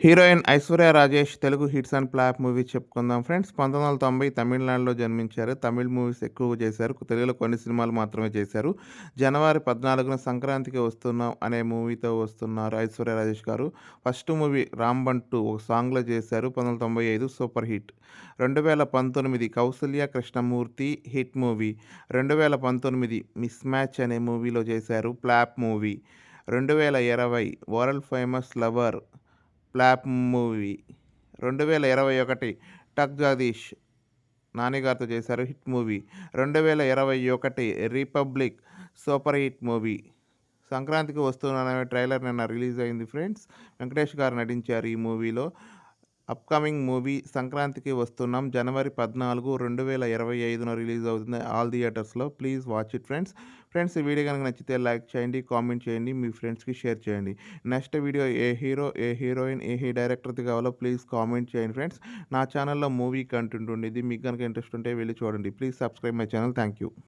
Heroine Aishwarya Rajesh Telugu hits and flop movie చెప్పుకుందాం friends. 1990 తమిళనాడులో జన్మించారు. తమిళ్ మూవీస్ ఎక్కువగా చేశారు. తెలుగులో కొన్ని సినిమాలు మాత్రమే చేశారు. జనవరి 14న సంక్రాంతికి వస్తున్నాం అనే మూవీతో వస్తున్నారు ఐశ్వర్య రాజేష్ గారు. ఫస్ట్ మూవీ 'రాంబంటూ' ఒక సాంగ్‌లో చేశారు. 1995 super hit. 2019 Kousalya Krishnamurthy hit movie. 2019 miss match అనే మూవీలో చేశారు. Flop movie. 2020 world famous lover flop movie. 2021 tuck Jagadish Nani గారితో చేశారు. Hit movie. 2021 republic super hit movie. సంక్రాంతికి వస్తున్నాననే ట్రైలర్ నిన్న రిలీజ్ అయింది ఫ్రెండ్స్. వెంకటేష్ గారు నటించారు ఈ మూవీలో. అప్కమింగ్ మూవీ సంక్రాంతికి వస్తున్నాం జనవరి 14, 2025న రిలీజ్ అవుతుంది ఆల్ థియేటర్స్లో. Please watch it friends. ఈ వీడియో కనుక నచ్చితే లైక్ చేయండి, కామెంట్ చేయండి, మీ ఫ్రెండ్స్కి షేర్ చేయండి. నెక్స్ట్ వీడియో ఏ హీరో, ఏ హీరోయిన్, ఏ డైరెక్టర్ది కావాలో ప్లీజ్ కామెంట్ చేయండి ఫ్రెండ్స్. నా ఛానల్లో మూవీ కంటెంట్ ఉండేది. మీకు కనుక ఇంట్రెస్ట్ ఉంటే వెళ్ళి చూడండి. Please subscribe my channel. Thank you.